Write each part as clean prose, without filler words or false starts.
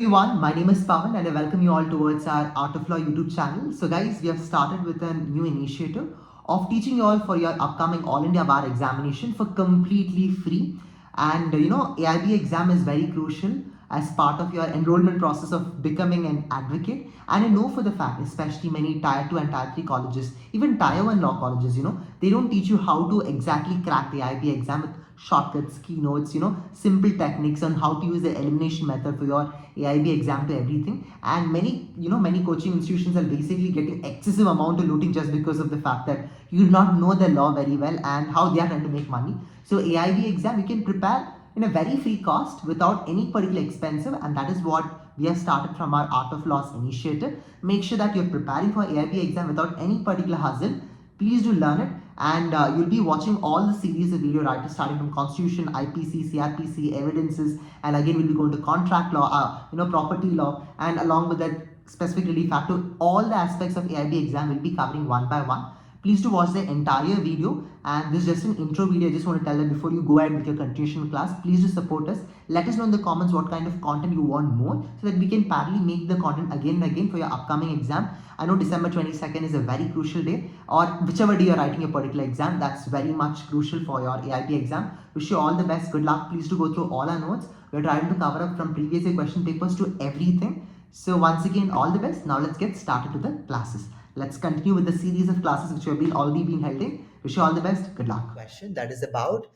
Everyone, my name is Pawan and I welcome you all towards our Art of Law YouTube channel. So guys, we have started with a new initiative of teaching you all for your upcoming All India Bar examination for completely free. And AIB exam is very crucial as part of your enrollment process of becoming an advocate. And I know for the fact, especially many tier 2 and tier 3 colleges, even tier 1 law colleges, they don't teach you how to exactly crack the AIB exam with shortcuts, keynotes, simple techniques on how to use the elimination method for your AIB exam to everything. And many coaching institutions are basically getting excessive amount of looting just because of the fact that you do not know the law very well and how they are trying to make money. So AIB exam you can prepare in a very free cost without any particular expensive, and that is what we have started from our Art of Laws initiative. Make sure that you're preparing for AIB exam without any particular hustle. Please do learn it, and you'll be watching all the series of video writers starting from Constitution, IPC, CRPC, evidences, and again we'll be going to contract law, property law, and along with that specific relief act. All the aspects of AIB exam will be covering one by one. Please do watch the entire video, and this is just an intro video. I just want to tell that before you go ahead with your continuation class, please do support us. Let us know in the comments what kind of content you want more so that we can parallelly make the content again and again for your upcoming exam. I know December 22nd is a very crucial day, or whichever day you're writing your particular exam, that's very much crucial for your AIP exam. Wish you all the best. Good luck. Please do go through all our notes. We're trying to cover up from previous year question papers to everything. So once again, all the best. Now let's get started to the classes. Let's continue with the series of classes which have been already been held in. Wish you all the best. Good luck. Question that is about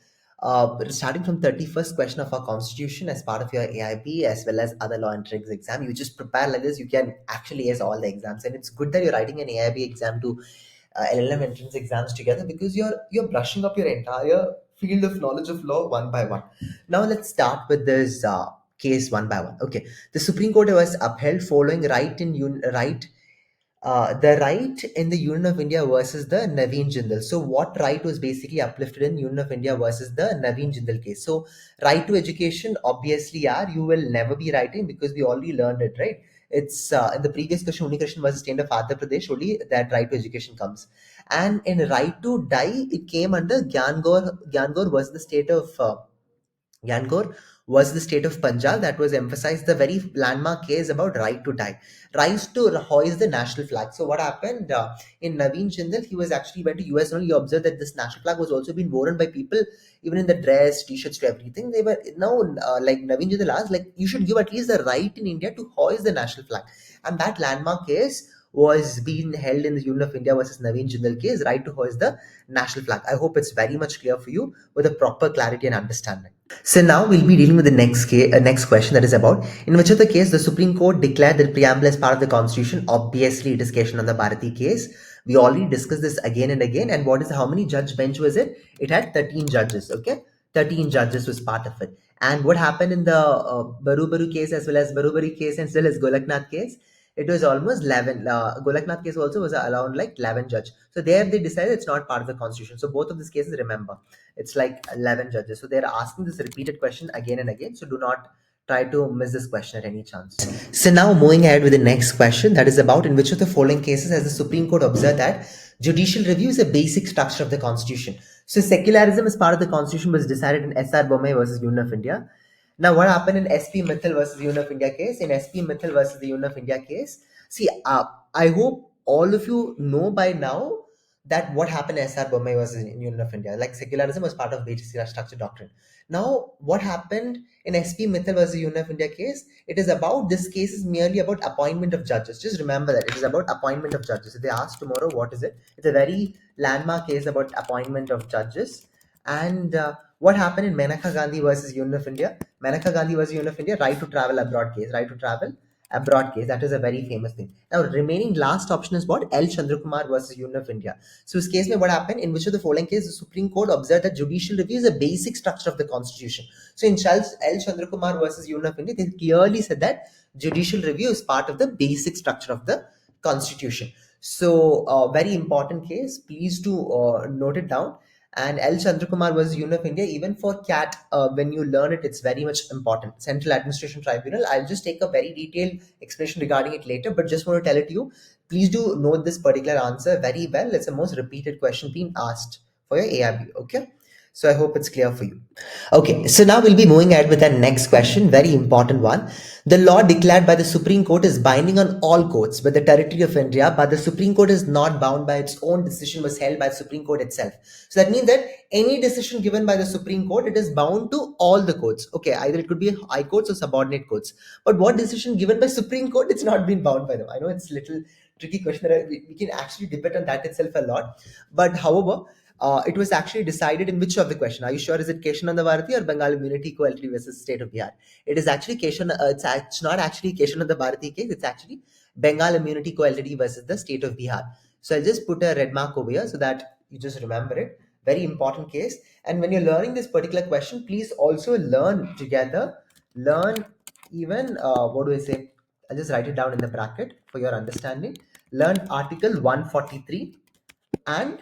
starting from 31st question of our Constitution as part of your AIB as well as other law and tricks exam. You just prepare like this, you can actually ace all the exams, and it's good that you're writing an AIB exam to LLM entrance exams together, because you're brushing up your entire field of knowledge of law one by one. Now let's start with this case one by one. Okay, the Supreme Court was upheld following the right in the Union of India versus the Naveen Jindal. So what right was basically uplifted in Union of India versus the Naveen Jindal case? So right to education, obviously, you will never be writing because we already learned it, right? It's in the previous question, Unikrishnan versus state of Andhra Pradesh, only that right to education comes. And in right to die, it came under Gyangor was the state of Gangor was the state of Punjab that was emphasized the very landmark case about right to die, right to hoist the national flag. So what happened in Naveen Jindal? He was actually went to US only. You observed that this national flag was also being worn by people, even in the dress, t-shirts, to everything. They were now like Naveen Jindal asked, like you should give at least the right in India to hoist the national flag, and that landmark case was being held in the Union of India versus Naveen Jindal case, right to hoist the national flag. I hope it's very much clear for you with a proper clarity and understanding. So now we'll be dealing with the next question, that is about in which of the case the Supreme Court declared the preamble as part of the Constitution. Obviously, it is question on the Bharati case. We already discussed this again and again. And what is how many judge bench was it? It had 13 judges. Okay, 13 judges was part of it. And what happened in the Baru case as well as Barubari case and as well as Golaknath case? It was almost 11. Golaknath case also was around like 11 judge. So there they decided it's not part of the Constitution. So both of these cases, remember, it's like 11 judges. So they're asking this repeated question again and again. So do not try to miss this question at any chance. So now moving ahead with the next question, that is about in which of the following cases has the Supreme Court observed that judicial review is a basic structure of the Constitution. So secularism as part of the Constitution was decided in S.R. Bommai versus Union of India. Now, what happened in SP Mithil versus Union of India case? In SP Mithil versus the Union of India case, see, I hope all of you know by now that what happened in SR Bommai versus Union of India. Like secularism was part of basic structure doctrine. Now, what happened in SP Mithil versus Union of India case? It is about, this case is merely about appointment of judges. Just remember that it is about appointment of judges. If they ask tomorrow, what is it? It's a very landmark case about appointment of judges. And what happened in Manekha Gandhi versus Union of India? Manekha Gandhi versus Union of India, right to travel abroad case. Right to travel abroad case. That is a very famous thing. Now, remaining last option is what? L. Chandrakumar versus Union of India. So, this case, what happened? In which of the following cases, the Supreme Court observed that judicial review is a basic structure of the Constitution. So, in L. Chandrakumar versus Union of India, they clearly said that judicial review is part of the basic structure of the Constitution. So, very important case. Please do note it down. And L. Chandrakumar was Union of India. Even for CAT, when you learn it, it's very much important. Central Administration Tribunal. I'll just take a very detailed explanation regarding it later, but just want to tell it to you. Please do note this particular answer very well. It's the most repeated question being asked for your AIB. Okay. So I hope it's clear for you. Okay, so now we'll be moving ahead with our next question, very important one. The law declared by the Supreme Court is binding on all courts but the territory of India, but the Supreme Court is not bound by its own decision was held by the Supreme Court itself. So that means that any decision given by the Supreme Court, it is bound to all the courts. Okay, either it could be high courts or subordinate courts. But what decision given by Supreme Court, it's not been bound by them. I know it's a little tricky question that we can actually debate on that itself a lot. But however, it was actually decided in which of the question? Are you sure? Is it Keshananda Bharati or Bengal Immunity Equality versus State of Bihar? It is actually it's not actually Keshananda Bharati case. It's actually Bengal Immunity Equality versus the State of Bihar. So I'll just put a red mark over here so that you just remember it. Very important case. And when you're learning this particular question, please also learn together. Learn even what do I say? I'll just write it down in the bracket for your understanding. Learn Article 143 and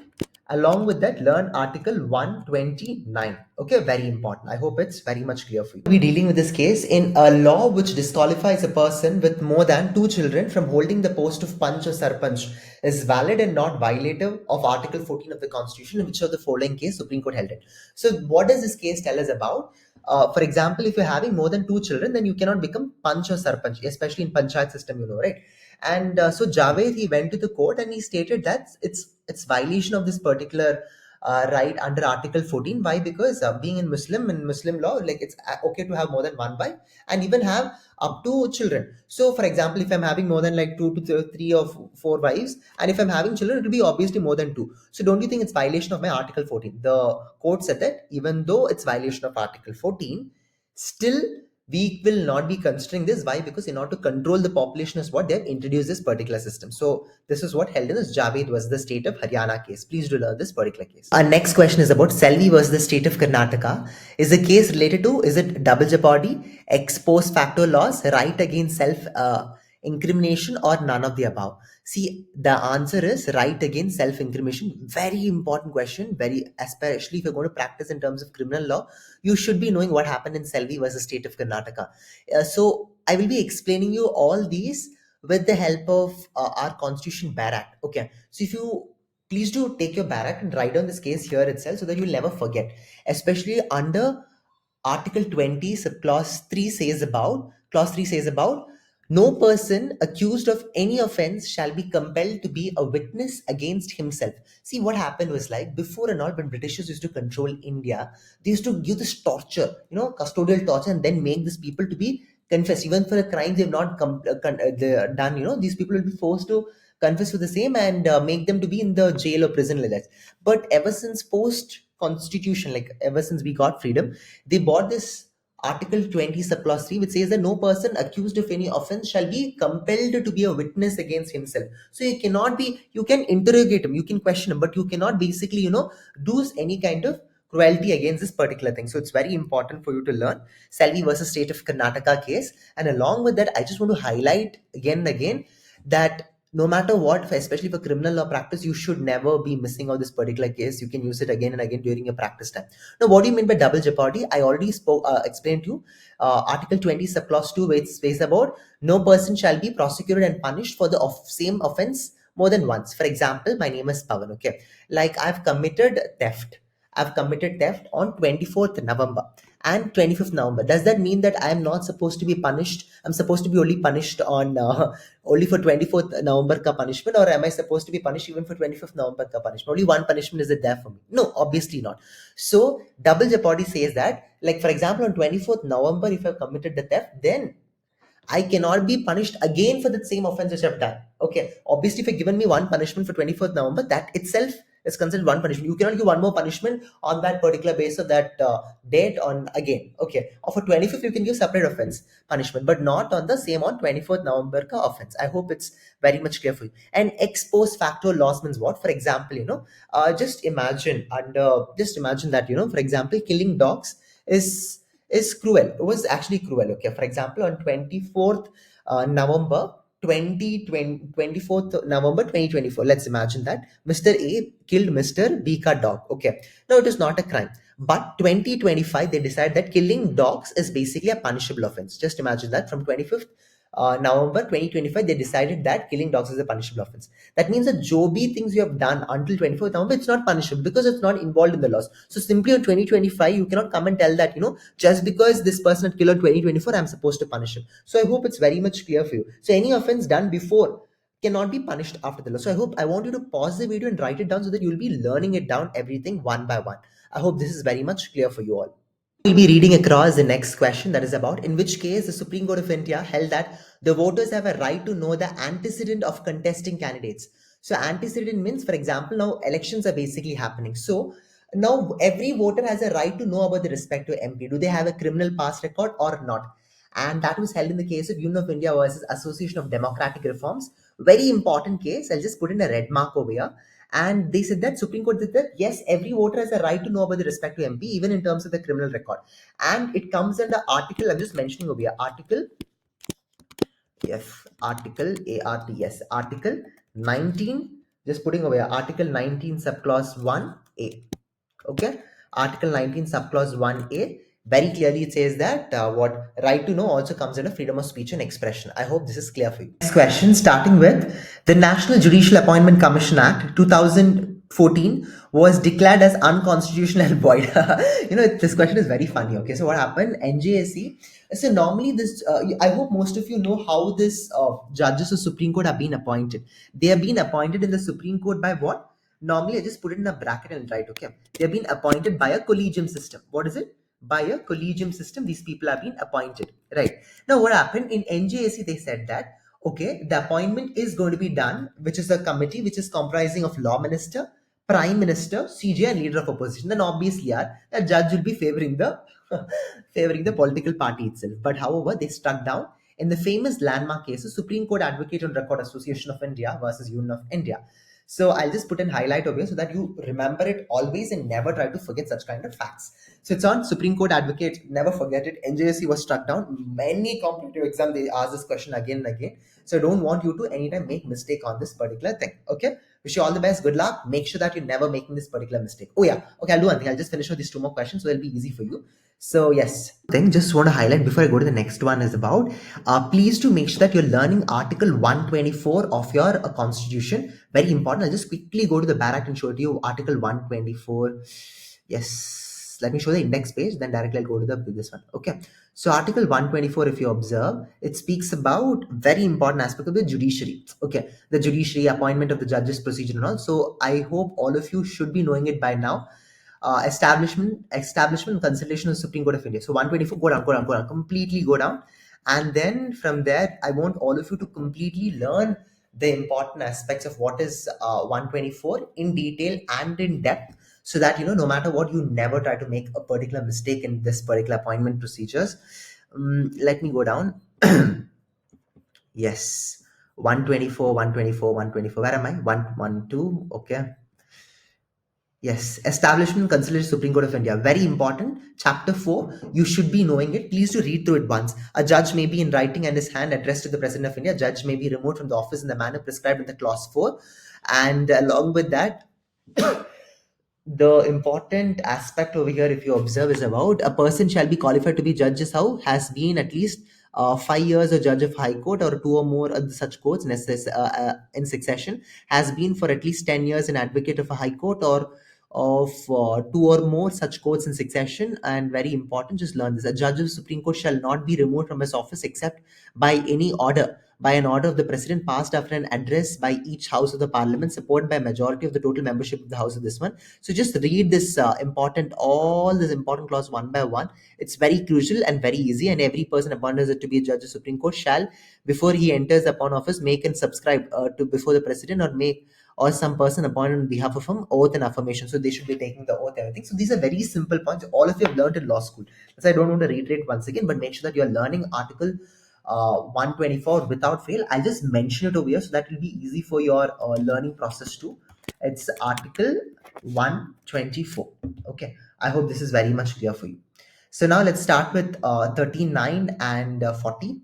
along with that learn article 129. Okay, very important. I hope it's very much clear for you. We're dealing with this case in a law which disqualifies a person with more than 2 children from holding the post of Panch or Sarpanch is valid and not violative of article 14 of the constitution, in which of the following case Supreme Court held it. So what does this case tell us about? For example, if you're having more than 2 children, then you cannot become Panch or Sarpanch, especially in Panchayat system, right? And so Javed, he went to the court and he stated that it's violation of this particular right under Article 14. Why? Because being in Muslim law, like it's okay to have more than one wife and even have up to children. So, for example, if I'm having more than like 3 or 4 wives, and if I'm having children, it will be obviously more than 2. So, don't you think it's violation of my Article 14? The court said that even though it's violation of Article 14, still we will not be considering this. Why? Because in order to control the population is what they've introduced this particular system. So this is what held in this Javed was the state of Haryana case. Please do learn this particular case. Our next question is about Selvi versus the state of Karnataka. Is the case related to, is it double jeopardy, ex post facto laws, right against self incrimination, or none of the above? See, the answer is right against self incrimination. Very important question, very, especially if you're going to practice in terms of criminal law, you should be knowing what happened in Selvi versus state of Karnataka. So I will be explaining you all these with the help of our Constitution Bar Act. Okay, so if you please do take your Bar Act and write down this case here itself so that you'll never forget, especially under Article 20, Clause 3 says about, no person accused of any offense shall be compelled to be a witness against himself. See, what happened was, like, before and all, when Britishers used to control India, they used to give this torture, custodial torture, and then make these people to be confess. Even for a crime they've not done, these people will be forced to confess for the same and make them to be in the jail or prison like that. But ever since post constitution, like ever since we got freedom, they bought this Article 20 subclause 3, which says that no person accused of any offense shall be compelled to be a witness against himself. So you cannot be, you can interrogate him, you can question him, but you cannot basically, do any kind of cruelty against this particular thing. So it's very important for you to learn Selvi versus state of Karnataka case. And along with that, I just want to highlight again and again that no matter what, especially for criminal law practice, you should never be missing out this particular case. You can use it again and again during your practice time. Now, what do you mean by double jeopardy? I already explained to you. Article 20 subclause 2, which says about no person shall be prosecuted and punished for the same offense more than once. For example, my name is Pavan. Okay, like I've committed theft. I've committed theft on 24th November and 25th November. Does that mean that I am not supposed to be punished? I'm supposed to be only punished on only for 24th November ka punishment, or am I supposed to be punished even for 25th November ka punishment? Only one punishment is it there for me? No, obviously not. So double jeopardy says that, like for example, on 24th November, if I've committed the theft, then I cannot be punished again for the same offense which I've done. Okay, obviously, if you've given me one punishment for 24th November, that itself is considered one punishment. You cannot give one more punishment on that particular base of that date on again. Okay, or for 25th, you can give separate offense punishment, but not on the same on 24th November ka offense. I hope it's very much clear for you. And ex post facto laws means what? For example, just imagine that, for example, killing dogs is cruel. It was actually cruel. Okay, for example, on 24th November 24th November 2024, let's imagine that Mr. A killed Mr. B ka dog. Okay, now it is not a crime, but 2025 they decide that killing dogs is basically a punishable offense. Just imagine that from 25th November 2025, they decided that killing dogs is a punishable offense. That means that Joby things you have done until 24th November, it's not punishable because it's not involved in the laws. So simply on 2025, you cannot come and tell that, just because this person had killed on 2024, I'm supposed to punish him. So I hope it's very much clear for you. So any offense done before cannot be punished after the law. So I want you to pause the video and write it down so that you'll be learning it down everything one by one. I hope this is very much clear for you all. We'll be reading across the next question, that is about in which case the Supreme Court of India held that the voters have a right to know the antecedent of contesting candidates. So antecedent means, for example, now elections are basically happening. So now every voter has a right to know about the respective MP. Do they have a criminal past record or not? And that was held in the case of Union of India versus Association of Democratic Reforms. Very important case. I'll just put in a red mark over here. And they said that Supreme Court said that yes, every voter has a right to know about the respective MP, even in terms of the criminal record. And it comes under article, I'm just mentioning over here, article, yes, article ARTS, article 19, just putting over here, article 19 subclause 1A. Okay, article 19 subclause 1A, very clearly it says that what right to know also comes under freedom of speech and expression. I hope this is clear for you. Next question, starting with the National Judicial Appointment Commission Act 2014 was declared as unconstitutional and void. This question is very funny. Okay, so what happened? NJAC. So normally this, I hope most of you know how this judges of Supreme Court have been appointed. They have been appointed in the Supreme Court by what? Normally, I just put it in a bracket and write, okay. They have been appointed by a collegium system. What is it? By a collegium system, these people have been appointed, right? Now, what happened in NJAC? They said that, okay, the appointment is going to be done, which is a committee which is comprising of law minister, prime minister, CJ, and leader of opposition. Then obviously, a judge will be favoring the favoring the political party itself. But however, they struck down in the famous landmark case of Supreme Court Advocate on Record Association of India versus Union of India. So I'll just put in highlight over here so that you remember it always and never try to forget such kind of facts. So it's on Supreme Court Advocate, never forget it. NJSC was struck down. Many competitive exams, they ask this question again and again. So I don't want you to anytime make mistake on this particular thing. Okay. Wish you all the best. Good luck. Make sure that you're never making this particular mistake. Oh yeah. Okay, I'll do one thing. I'll just finish with these two more questions so it'll be easy for you. So yes, thing just want to highlight before I go to the next one is about please to make sure that you're learning Article 124 of your Constitution. Very important. I'll just quickly go to the Bar Act and show it to you. Article 124. Yes, let me show the index page. Then directly I'll go to this one. Okay. So Article 124, if you observe, it speaks about very important aspect of the judiciary. Okay, the judiciary, appointment of the judges, procedure, and all. So I hope all of you should be knowing it by now. Establishment, and consultation of Supreme Court of India. So 124, go down, completely go down. And then from there, I want all of you to completely learn the important aspects of what is 124 in detail and in depth, so that, no matter what, you never try to make a particular mistake in this particular appointment procedures. Let me go down. Yes, 124, 124. Where am I? 112. Okay. Yes, Establishment and Consultation Supreme Court of India. Very important. Chapter 4. You should be knowing it. Please do read through it once. A judge may be in writing and his hand addressed to the President of India. Judge may be removed from the office in the manner prescribed in the clause 4. And along with that, the important aspect over here, if you observe, is about a person shall be qualified to be judges how has been at least 5 years a judge of high court or 2 or more of such courts in succession, has been for at least 10 years an advocate of a high court or of 2 or more such courts in succession. And very important, just learn this: a judge of Supreme Court shall not be removed from his office except by any order, by an order of the president passed after an address by each house of the parliament, supported by a majority of the total membership of the house of this one. So just read this all this important clause one by one. It's very crucial and very easy, and every person appointed to be a judge of Supreme Court shall, before he enters upon office, make and subscribe to before the president or some person appointed on behalf of him oath and affirmation. So they should be taking the oath, everything. So these are very simple points. All of you have learned in law school. So I don't want to reiterate once again, but make sure that you're learning Article 124 without fail. I'll just mention it over here so that will be easy for your learning process too. It's Article 124. Okay, I hope this is very much clear for you. So now let's start with 39 and 40.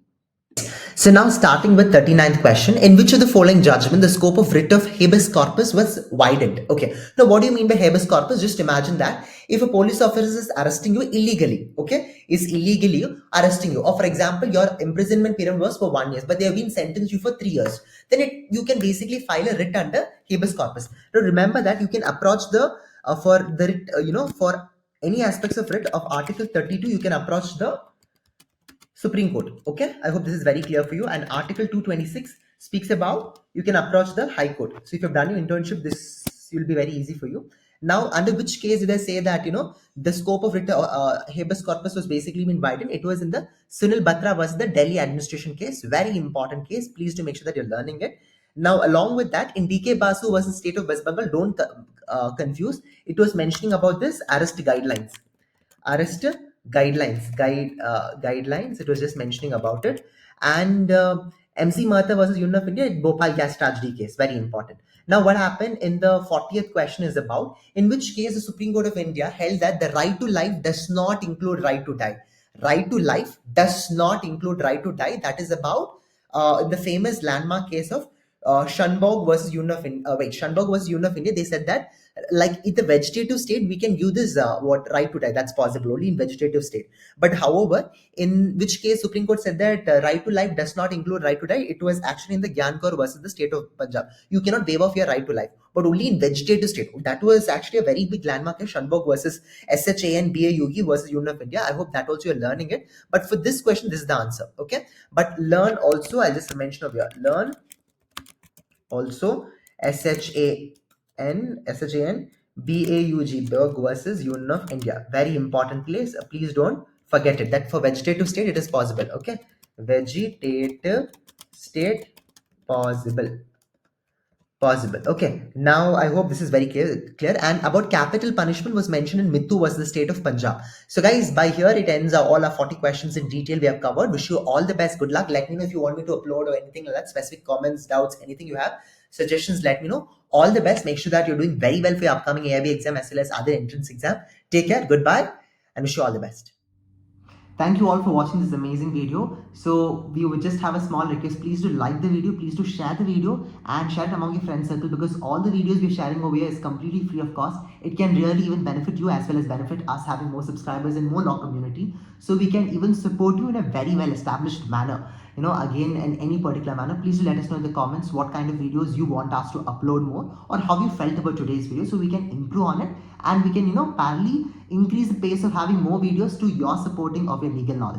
So now starting with 39th question, in which of the following judgment the scope of writ of habeas corpus was widened? Okay. Now what do you mean by habeas corpus? Just imagine that if a police officer is arresting you illegally, okay, is illegally arresting you, or for example, your imprisonment period was for 1 year, but they have been sentenced you for 3 years, then you can basically file a writ under habeas corpus. Now remember that you can approach the for the writ, for any aspects of writ of Article 32, you can approach the Supreme Court. Okay, I hope this is very clear for you. And Article 226 speaks about you can approach the High Court. So if you've done your internship, this will be very easy for you. Now, under which case did I say that the scope of habeas corpus was basically been widened? It was in the Sunil Batra versus the Delhi administration case. Very important case. Please do make sure that you're learning it. Now, along with that, in DK Basu versus State of West Bengal, don't confuse. It was mentioning about this arrest guidelines. Arrest guidelines. It was just mentioning about it. And MC Mehta versus Union of India, Bhopal gas tragedy case, very important. Now, what happened in the 40th question is about in which case the Supreme Court of India held that the right to life does not include right to die. Right to life does not include right to die. That is about the famous landmark case of Shanbog versus Union of Shanbog versus Union of India. They said that like in the vegetative state we can give this what right to die, that's possible only in vegetative state. But however, in which case Supreme Court said that right to life does not include right to die, it was actually in the Gyankor versus the state of Punjab. You cannot waive off your right to life, but only in vegetative state. That was actually a very big landmark, Shanbog versus SHANBA Yugi versus Union of India. I hope that also you're learning it. But for this question, this is the answer. Okay, but learn also, I'll just mention over here, learn also SHAN BAUG versus Union of India. Very important place. Please don't forget it. That for vegetative state it is possible. Okay, vegetative state possible. Okay, now I hope this is very clear. And about capital punishment was mentioned in Mithu versus the state of Punjab. So guys, by here it ends all our 40 questions in detail we have covered. Wish you all the best. Good luck. Let me know if you want me to upload or anything like that, specific comments, doubts, anything you have, suggestions, let me know. All the best. Make sure that you're doing very well for your upcoming AIB exam as well as other entrance exam. Take care. Goodbye and wish you all the best. Thank you all for watching this amazing video. So we would just have a small request. Please do like the video. Please do share the video and share it among your friend circle, because all the videos we're sharing over here is completely free of cost. It can really even benefit you as well as benefit us having more subscribers and more law community. So we can even support you in a very well established manner. Again, in any particular manner, please do let us know in the comments what kind of videos you want us to upload more, or how you felt about today's video, so we can improve on it and we can, parallelly increase the pace of having more videos to your supporting of your legal knowledge.